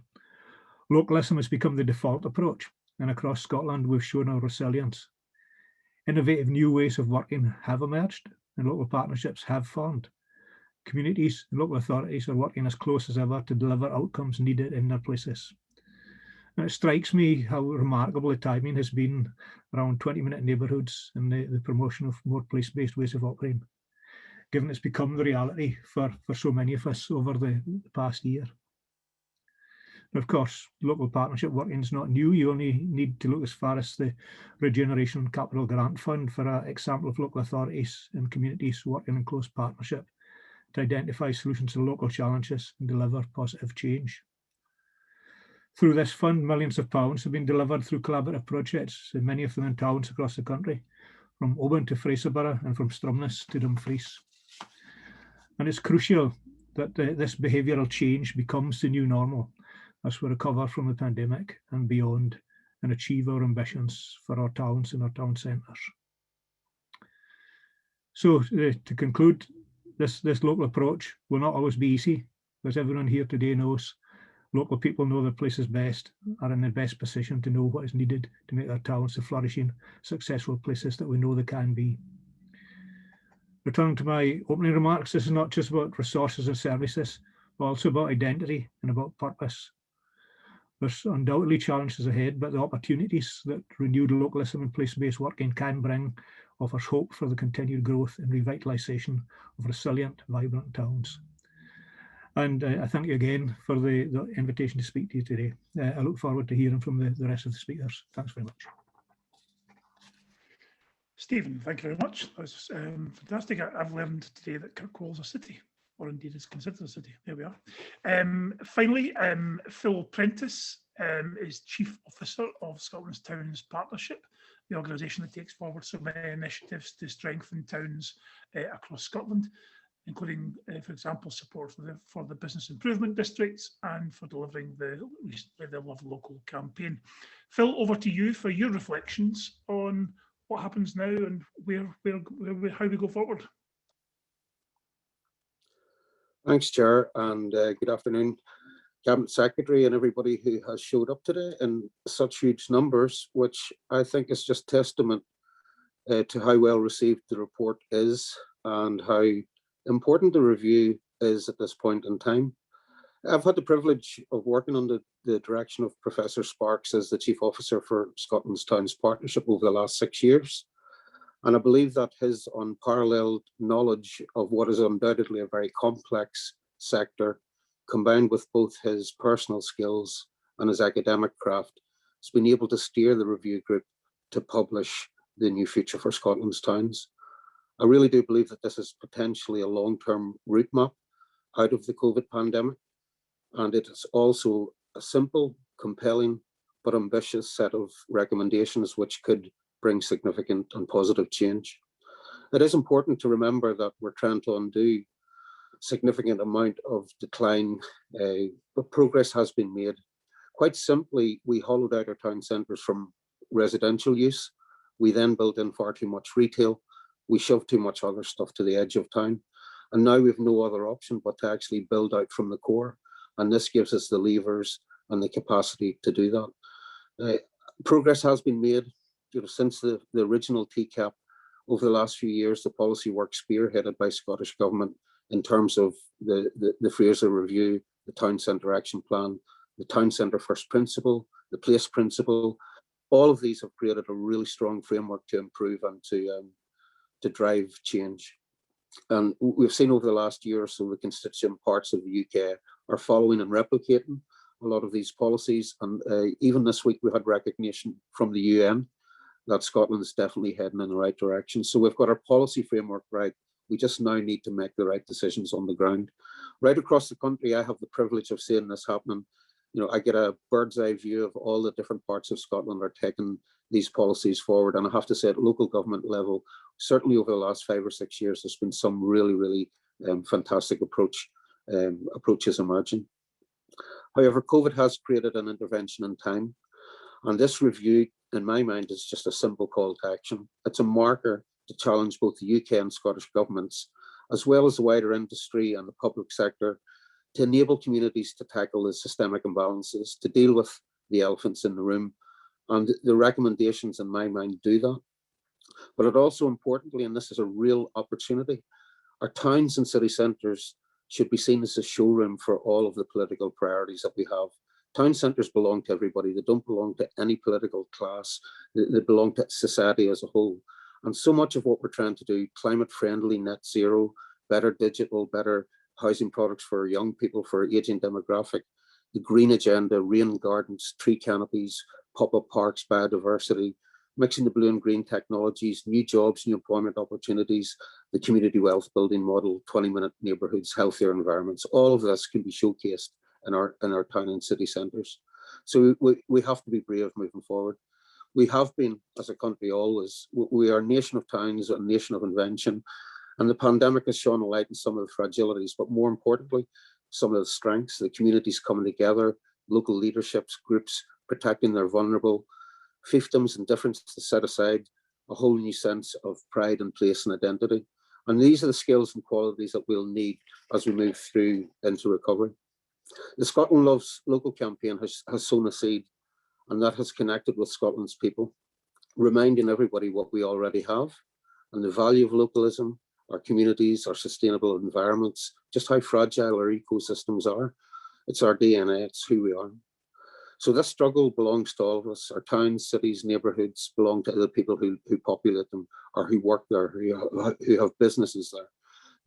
Localism has become the default approach, and across Scotland we've shown our resilience. Innovative new ways of working have emerged, and local partnerships have formed. Communities and local authorities are working as close as ever to deliver outcomes needed in their places. And it strikes me how remarkable the timing has been around 20-minute neighbourhoods and the promotion of more place-based ways of operating, given it's become the reality for so many of us over the past year. And of course, local partnership working is not new. You only need to look as far as the Regeneration Capital Grant Fund for an example of local authorities and communities working in close partnership to identify solutions to local challenges and deliver positive change. Through this fund, millions of pounds have been delivered through collaborative projects, and many of them in towns across the country, from Oban to Fraserburgh and from Stromness to Dumfries. And it's crucial that this behavioural change becomes the new normal as we recover from the pandemic and beyond and achieve our ambitions for our towns and our town centres. So to conclude, this local approach will not always be easy, as everyone here today knows. Local people know their places best, are in the best position to know what is needed to make their towns the flourishing, successful places that we know they can be. Returning to my opening remarks, this is not just about resources and services, but also about identity and about purpose. There's undoubtedly challenges ahead, but the opportunities that renewed localism and place-based working can bring offers hope for the continued growth and revitalisation of resilient, vibrant towns. And I thank you again for the invitation to speak to you today. I look forward to hearing from the rest of the speakers. Thanks very much. Stephen, thank you very much. That was fantastic. I've learned today that Kirkwall is a city, or indeed is considered a city. There we are. Finally, Phil Prentice is Chief Officer of Scotland's Towns Partnership, the organisation that takes forward so many initiatives to strengthen towns across Scotland, including, for example, support for the business improvement districts and for delivering the Love Local campaign. Phil, over to you for your reflections on what happens now and how we go forward. Thanks, Chair, and good afternoon, Cabinet Secretary and everybody who has showed up today in such huge numbers, which I think is just testament to how well received the report is and how important the review is at this point in time. I've had the privilege of working under the direction of Professor Sparks as the Chief Officer for Scotland's Towns Partnership over the last 6 years. And I believe that his unparalleled knowledge of what is undoubtedly a very complex sector, combined with both his personal skills and his academic craft, has been able to steer the review group to publish the new future for Scotland's towns. I really do believe that this is potentially a long-term route map out of the COVID pandemic. And it is also a simple, compelling, but ambitious set of recommendations which could bring significant and positive change. It is important to remember that we're trying to undo significant amount of decline, but progress has been made. Quite simply, we hollowed out our town centres from residential use. We then built in far too much retail. We shoved too much other stuff to the edge of town. And now we've no other option but to actually build out from the core. And this gives us the levers and the capacity to do that. Progress has been made, since the original TCAP. Over the last few years, the policy work spearheaded by Scottish Government in terms of the Fraser Review, the Town Centre Action Plan, the Town Centre First Principle, the Place Principle. All of these have created a really strong framework to improve and to drive change. And we've seen over the last year or so, the constituent parts of the UK are following and replicating a lot of these policies. And even this week, we had recognition from the UN that Scotland is definitely heading in the right direction. So we've got our policy framework right. We just now need to make the right decisions on the ground. Right across the country, I have the privilege of seeing this happening. I get a bird's eye view of all the different parts of Scotland are taking these policies forward. And I have to say, at local government level, certainly over the last 5 or 6 years, there's been some really fantastic approaches emerging. However, COVID has created an intervention in time. And this review, in my mind, is just a simple call to action. It's a marker to challenge both the UK and Scottish governments, as well as the wider industry and the public sector, to enable communities to tackle the systemic imbalances, to deal with the elephants in the room. And the recommendations, in my mind, do that. But it also importantly, and this is a real opportunity, our towns and city centres should be seen as a showroom for all of the political priorities that we have. Town centres belong to everybody. They don't belong to any political class. They belong to society as a whole. And so much of what we're trying to do, climate friendly, net zero, better digital, better housing products for young people, for aging demographic, the green agenda, rain gardens, tree canopies, pop-up parks, biodiversity, mixing the blue and green technologies, new jobs, new employment opportunities, the community wealth building model, 20-minute neighbourhoods, healthier environments. All of this can be showcased in our town and city centres. So we have to be brave moving forward. We have been, as a country, always. We are a nation of towns, a nation of invention. And the pandemic has shone a light on some of the fragilities, but more importantly, some of the strengths, the communities coming together, local leaderships, groups protecting their vulnerable, fiefdoms and differences to set aside, a whole new sense of pride and place and identity. And these are the skills and qualities that we'll need as we move through into recovery. The Scotland Loves Local campaign has sown a seed, and that has connected with Scotland's people, reminding everybody what we already have and the value of localism, our communities, our sustainable environments, just how fragile our ecosystems are. It's our DNA, it's who we are. So this struggle belongs to all of us. Our towns, cities, neighbourhoods belong to the people who populate them, or who work there, who have businesses there.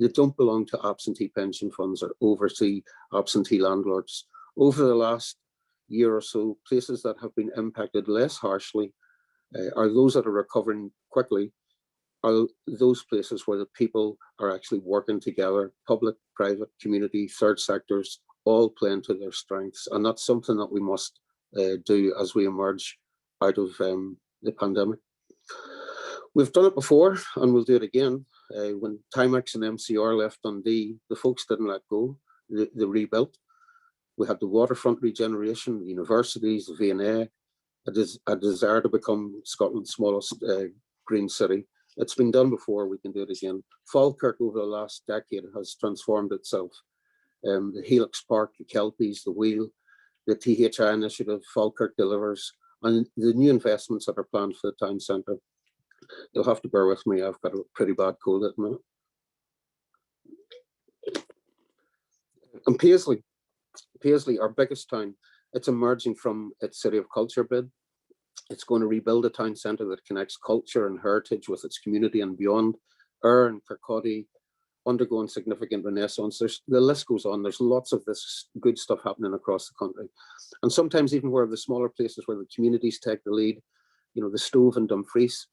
They don't belong to absentee pension funds or overseas absentee landlords. Over the last year or so, places that have been impacted less harshly are those that are recovering quickly, are those places where the people are actually working together, public, private, community, third sectors, all playing to their strengths. And that's something that we must do as we emerge out of the pandemic. We've done it before and we'll do it again. When Timex and MCR left Dundee, the folks didn't let go, they rebuilt. We had the waterfront regeneration, the universities, the V&A, a desire to become Scotland's smallest green city. It's been done before, we can do it again. Falkirk over the last decade has transformed itself. The Helix Park, the Kelpies, the Wheel, the THI initiative, Falkirk delivers, and the new investments that are planned for the town centre. You'll have to bear with me, I've got a pretty bad cold at the minute. And Paisley, our biggest town, it's emerging from its City of Culture bid. It's going to rebuild a town centre that connects culture and heritage with its community and beyond. Ayr and Kirkcaldy undergoing significant renaissance. The list goes on. There's lots of this good stuff happening across the country. And sometimes even where the smaller places where the communities take the lead, the Stove in Dumfries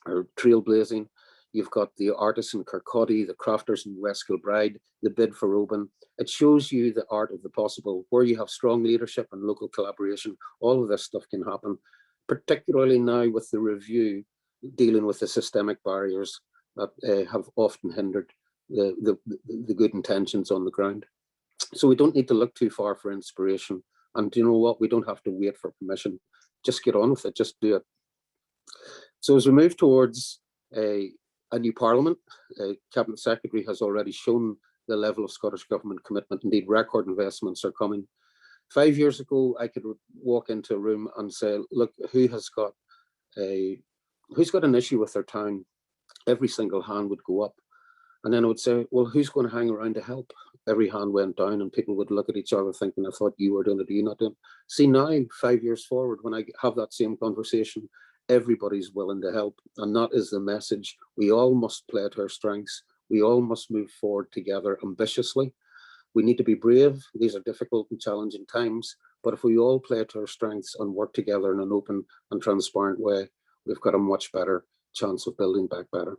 are trailblazing. You've got the artists in Kirkcaldy, the crafters in West Kilbride, the bid for Oban. It shows you the art of the possible. Where you have strong leadership and local collaboration, all of this stuff can happen, particularly now with the review dealing with the systemic barriers that have often hindered the good intentions on the ground. So we don't need to look too far for inspiration. And you know what? We don't have to wait for permission. Just get on with it. Just do it. So as we move towards a new Parliament, Cabinet Secretary has already shown the level of Scottish Government commitment. Indeed, record investments are coming. 5 years ago, I could walk into a room and say, look, who's got an issue with their town? Every single hand would go up. And then I would say, well, who's going to hang around to help? Every hand went down and people would look at each other thinking, I thought you were doing it, are you not doing it? See now, 5 years forward, when I have that same conversation, everybody's willing to help. And that is the message. We all must play to our strengths. We all must move forward together ambitiously. We need to be brave. These are difficult and challenging times. But if we all play to our strengths and work together in an open and transparent way, we've got a much better chance of building back better.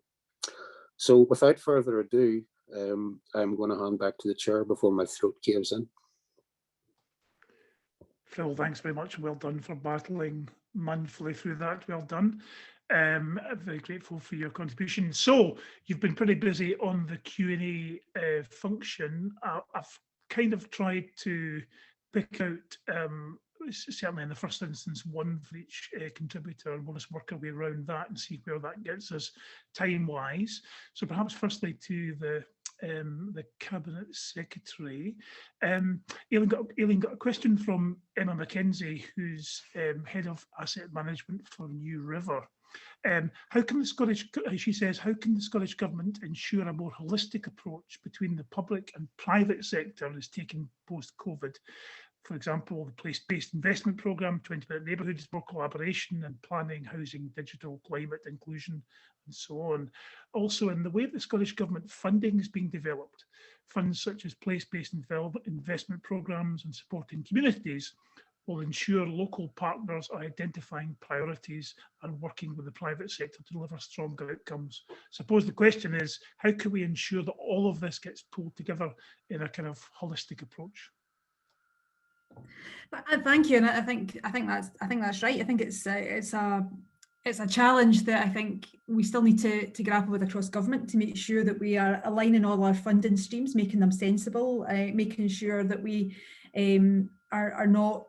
So without further ado, I'm going to hand back to the chair before my throat caves in. Phil, thanks very much. Well done for battling manfully through that. Well done. Very grateful for your contribution. So you've been pretty busy on the Q&A function. I've kind of tried to pick out, certainly in the first instance, one for each contributor, and we'll just work our way around that and see where that gets us time-wise. So perhaps firstly to the Cabinet Secretary. Aileen got a question from Emma McKenzie, who's Head of Asset Management for New River. How can the Scottish, she says, how can the Scottish Government ensure a more holistic approach between the public and private sector is taken post-COVID? For example, the place-based investment programme, 20-minute neighbourhoods, more collaboration and planning, housing, digital, climate, inclusion, and so on. Also, in the way the Scottish Government funding is being developed, funds such as place-based investment programmes and supporting communities will ensure local partners are identifying priorities and working with the private sector to deliver stronger outcomes. Suppose the question is, how can we ensure that all of this gets pulled together in a kind of holistic approach? Thank you, and I think that's right. I think it's a challenge that I think we still need to grapple with across government to make sure that we are aligning all our funding streams, making them sensible, making sure that we are not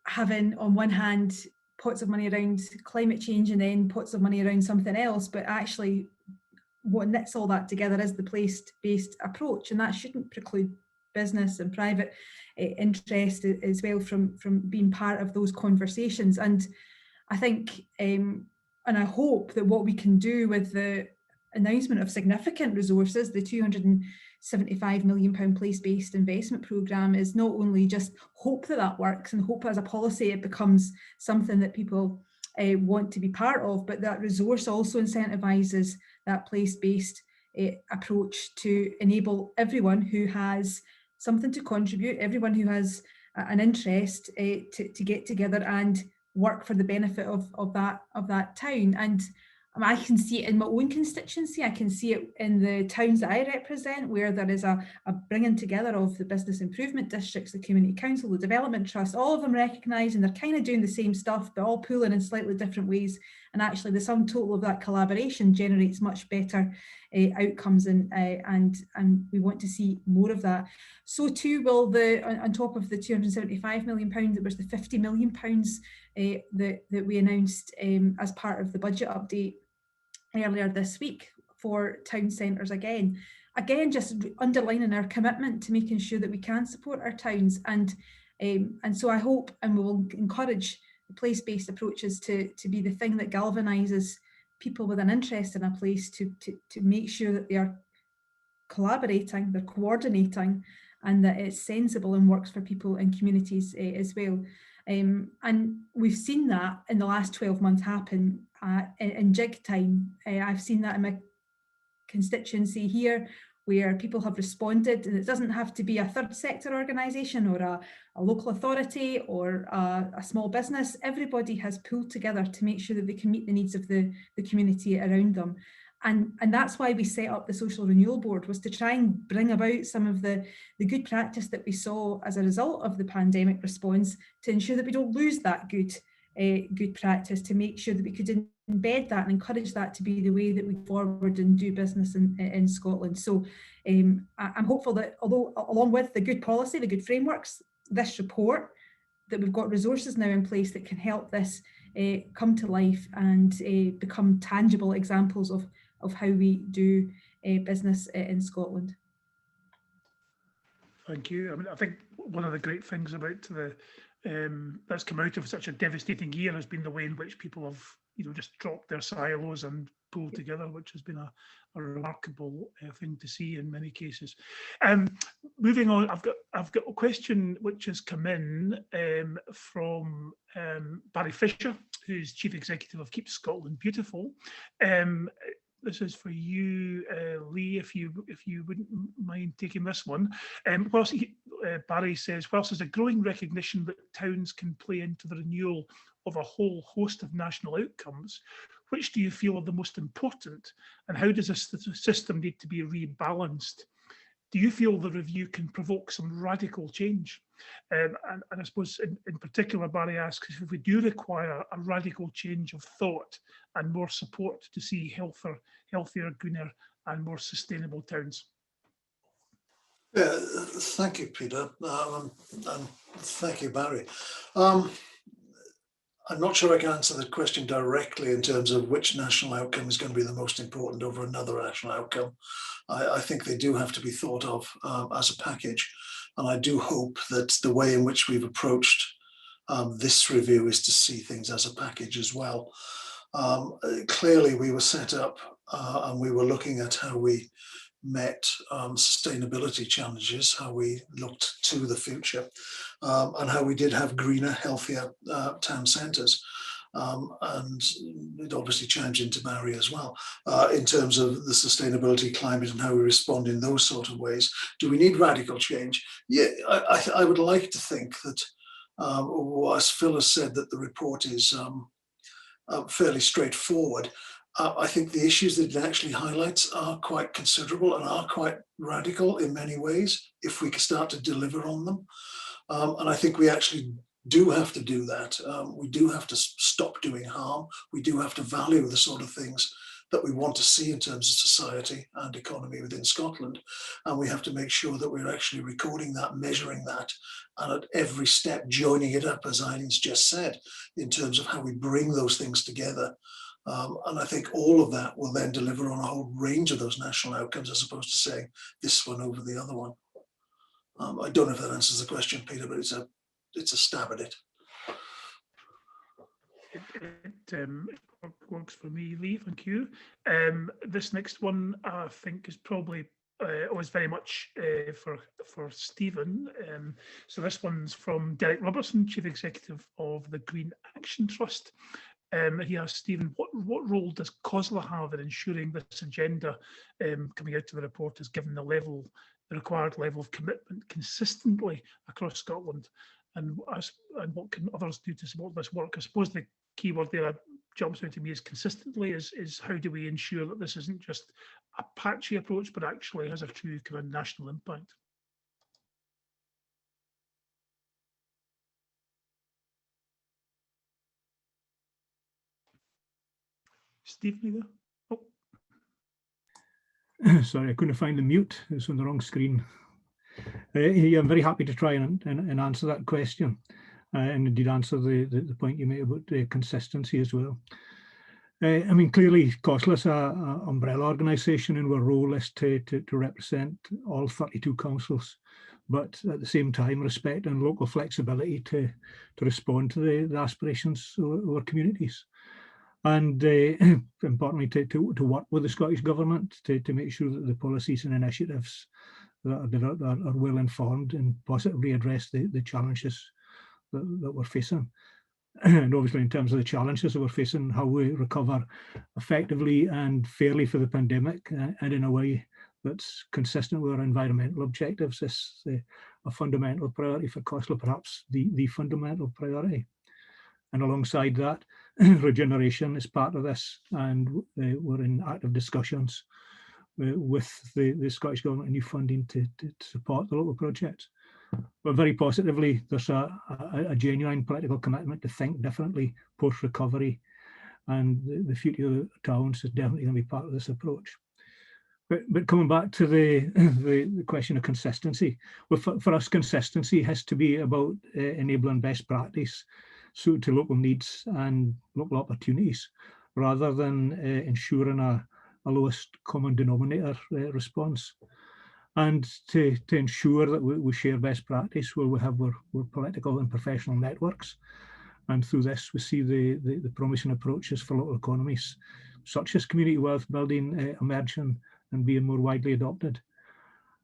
having on one hand pots of money around climate change and then pots of money around something else, but actually what knits all that together is the place-based approach, and that shouldn't preclude business and private interest as well from being part of those conversations. And I think and I hope that what we can do with the announcement of significant resources, the £275 million place-based investment programme, is not only just hope that works and hope as a policy it becomes something that people want to be part of, but that resource also incentivises that place-based approach to enable everyone who has something to contribute, everyone who has an interest to get together and work for the benefit of that town. And I can see it in my own constituency. I can see it in the towns that I represent, where there is a bringing together of the business improvement districts, the community council, the development trust, all of them recognising they're kind of doing the same stuff, but all pulling in slightly different ways. And actually the sum total of that collaboration generates much better outcomes, and we want to see more of that. So too will on top of the £275 million, it was the £50 million that we announced as part of the budget update earlier this week for town centres again just underlining our commitment to making sure that we can support our towns, and so I hope and we will encourage the place-based approaches to be the thing that galvanises people with an interest in a place to make sure that they are collaborating, they're coordinating, and that it's sensible and works for people and communities as well. And we've seen that in the last 12 months happen in jig time. I've seen that in my constituency here, where people have responded, and it doesn't have to be a third sector organisation or a local authority or a small business. Everybody has pulled together to make sure that they can meet the needs of the community around them. And that's why we set up the Social Renewal Board, was to try and bring about some of the good practice that we saw as a result of the pandemic response, to ensure that we don't lose that good practice, to make sure that we could embed that and encourage that to be the way that we forward and do business in Scotland. So I'm hopeful that, although along with the good policy, the good frameworks, this report that we've got resources now in place that can help this come to life and become tangible examples of how we do business in Scotland. Thank you. I mean, I think one of the great things about the that's come out of such a devastating year has been the way in which people have, just dropped their silos and pulled together, which has been a remarkable thing to see in many cases. Moving on, I've got a question which has come in from Barry Fisher, who's Chief Executive of Keep Scotland Beautiful. This is for you, Lee, if you wouldn't mind taking this one. Barry says, whilst there's a growing recognition that towns can play into the renewal of a whole host of national outcomes, which do you feel are the most important, and how does this system need to be rebalanced? Do you feel the review can provoke some radical change? And I suppose in particular, Barry asks if we do require a radical change of thought and more support to see healthier, greener and more sustainable towns. Yeah, thank you, Peter, and thank you, Barry. I'm not sure I can answer that question directly in terms of which national outcome is going to be the most important over another national outcome. I think they do have to be thought of as a package. And I do hope that the way in which we've approached this review is to see things as a package as well. Clearly, we were set up and we were looking at how we met sustainability challenges, how we looked to the future, and how we did have greener, healthier town centres. And it obviously chimes into Barry as well, in terms of the sustainability, climate, and how we respond in those sort of ways. Do we need radical change? Yeah, I would like to think that, as Phil has said, that the report is fairly straightforward. I think the issues that it actually highlights are quite considerable and are quite radical in many ways if we can start to deliver on them. And I think we actually do have to do that. We do have to stop doing harm. We do have to value the sort of things that we want to see in terms of society and economy within Scotland. And we have to make sure that we're actually recording that, measuring that, and at every step joining it up, as Eileen's just said, in terms of how we bring those things together. And I think all of that will then deliver on a whole range of those national outcomes, as opposed to saying this one over the other one. I don't know if that answers the question, Peter, but it's a stab at it. It works for me, Lee, thank you. This next one I think is probably was very much for Stephen. So this one's from Derek Robertson, Chief Executive of the Green Action Trust. He asked Stephen, what role does COSLA have in ensuring this agenda coming out to the report is given the required level of commitment consistently across Scotland? And what can others do to support this work? I suppose the key word there jumps out to me is consistently, is how do we ensure that this isn't just a patchy approach, but actually has a true kind of national impact? Stephen, oh. Sorry, I couldn't find the mute. It's on the wrong screen. Yeah, I'm very happy to try and answer that question, and indeed answer the point you made about the consistency as well. I mean, clearly, COSLA is an umbrella organisation, and our role is to represent all 32 councils, but at the same time, respect and local flexibility to respond to the aspirations of our communities. And importantly, to work with the Scottish Government to make sure that the policies and initiatives that are developed are well informed and positively address the challenges that we're facing. And obviously, in terms of the challenges that we're facing, how we recover effectively and fairly for the pandemic, and in a way that's consistent with our environmental objectives, is a fundamental priority for COSLA, perhaps the fundamental priority. And alongside that, regeneration is part of this, and we're in active discussions with the Scottish Government and new funding to support the local projects. But very positively, there's a genuine political commitment to think differently post-recovery, and the future of the towns is definitely going to be part of this approach. But coming back to the question of consistency, well, for us, consistency has to be about enabling best practice suited to local needs and local opportunities, rather than ensuring a lowest common denominator response. And to ensure that we share best practice, where we have our political and professional networks. And through this, we see the promising approaches for local economies, such as community wealth building, emerging and being more widely adopted.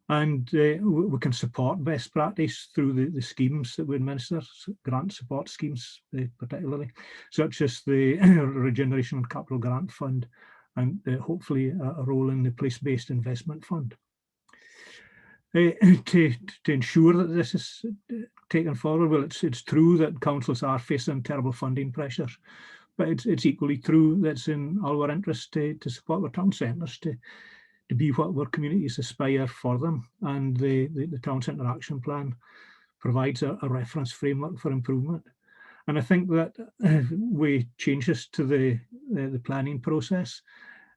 And we can support best practice through the schemes that we administer, grant support schemes particularly, such as the Regeneration Capital Grant Fund, and hopefully a role in the place-based investment fund. To ensure that this is taken forward, well, it's true that councils are facing terrible funding pressures, but it's equally true that it's in our interest to support our town centres to be what our communities aspire for them. And the Town Centre Action Plan provides a reference framework for improvement. And I think that we changes to the planning process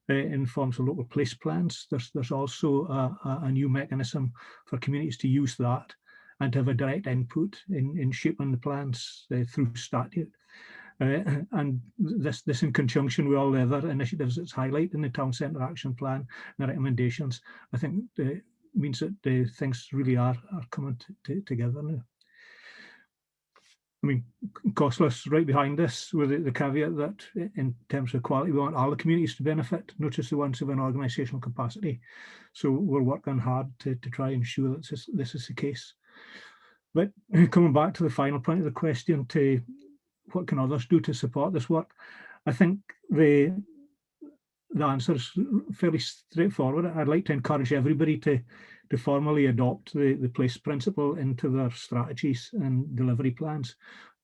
in forms of local place plans. There's also a new mechanism for communities to use that and to have a direct input in shaping the plans through statute. And this in conjunction with all the other initiatives that's highlighted in the Town Centre Action Plan and the recommendations, I think means that things really are coming together now. I mean, costless right behind this, with the caveat that in terms of quality, we want all the communities to benefit, not just the ones who have an organisational capacity. So we're working hard to try and ensure that this is the case. But coming back to the final point of the question, to what can others do to support this work, I think the answer is fairly straightforward. I'd like to encourage everybody to formally adopt the place principle into their strategies and delivery plans,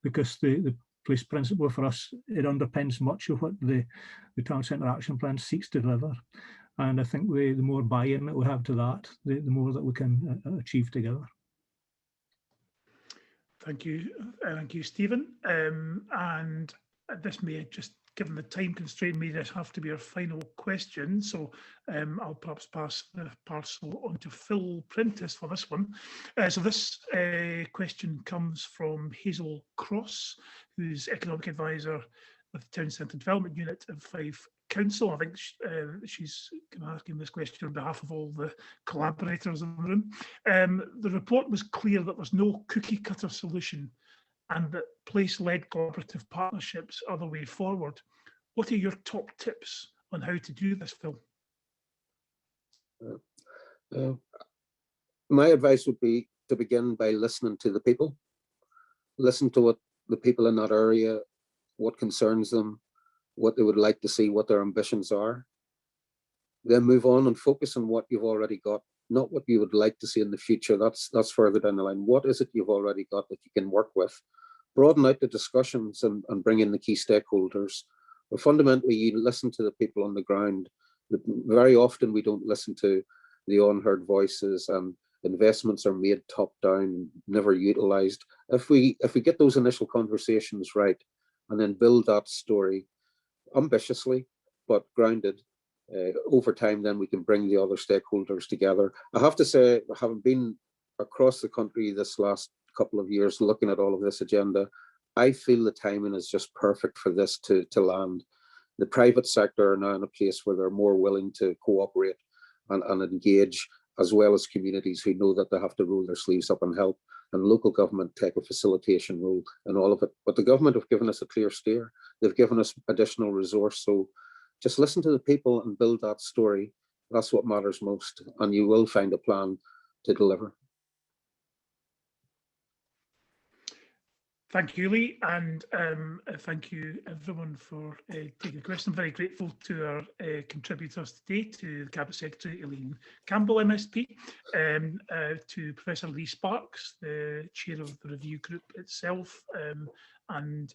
because the place principle for us, it underpins much of what the Town Centre Action Plan seeks to deliver. And I think the more buy-in that we have to that, the more that we can achieve together. Thank you, Stephen. And this may, just given the time constraint, may this have to be our final question. So I'll perhaps pass the parcel on to Phil Prentice for this one. So this question comes from Hazel Cross, who's Economic Advisor with the Town Centre Development Unit of Fife Council. I think she's asking this question on behalf of all the collaborators in the room. The report was clear that there's no cookie cutter solution and that place-led collaborative partnerships are the way forward. What are your top tips on how to do this, Phil? My advice would be to begin by listening to the people. Listen to what the people in that area, what concerns them, what they would like to see, what their ambitions are. Then move on and focus on what you've already got, not what you would like to see in the future. That's further down the line. What is it you've already got that you can work with? Broaden out the discussions and bring in the key stakeholders. But fundamentally, you listen to the people on the ground. Very often we don't listen to the unheard voices, and investments are made top down, never utilized. If we get those initial conversations right and then build that story ambitiously but grounded, over time, then we can bring the other stakeholders together. I have to say, having been across the country this last couple of years looking at all of this agenda, I feel the timing is just perfect for this to land. The private sector are now in a place where they're more willing to cooperate and engage, as well as communities who know that they have to roll their sleeves up and help, and local government take a facilitation role in all of it. But the government have given us a clear steer. They've given us additional resource. So just listen to the people and build that story. That's what matters most. And you will find a plan to deliver. Thank you, Lee, and thank you everyone for taking the question. I'm very grateful to our contributors today, to the Cabinet Secretary Elaine Campbell MSP, to Professor Lee Sparks, the Chair of the Review Group itself, and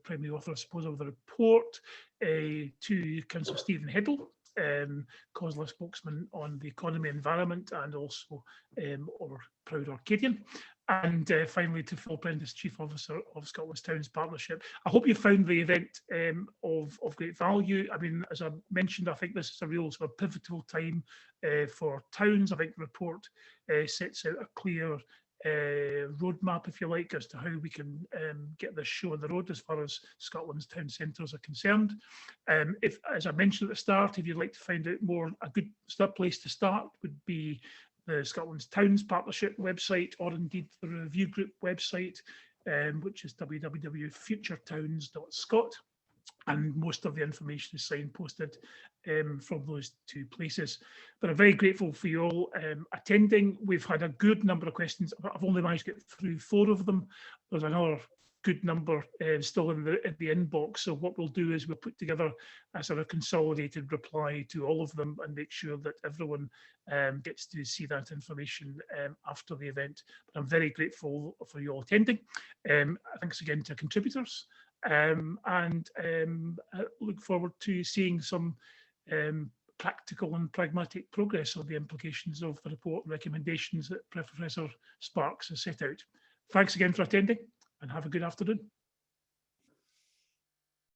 primary author, I suppose, of the report, to Councillor Stephen Hiddle, COSLA spokesman on the economy and environment, and also our proud Arcadian. And finally, to Phil Prentice, Chief Officer of Scotland's Towns Partnership. I hope you found the event of great value. I mean, as I mentioned, I think this is a real sort of pivotal time for towns. I think the report sets out a clear roadmap, if you like, as to how we can get this show on the road as far as Scotland's town centres are concerned. If, as I mentioned at the start, if you'd like to find out more, a good place to start would be the Scotland's Towns Partnership website, or indeed the review group website, which is www.futuretowns.scot. And most of the information is signposted from those two places. But I'm very grateful for you all attending. We've had a good number of questions. I've only managed to get through 4 of them. There's another good number still in the inbox. So what we'll do is we'll put together a sort of consolidated reply to all of them and make sure that everyone gets to see that information after the event. But I'm very grateful for you all attending. Thanks again to contributors. And look forward to seeing some practical and pragmatic progress on the implications of the report and recommendations that Professor Sparks has set out. Thanks again for attending, and have a good afternoon.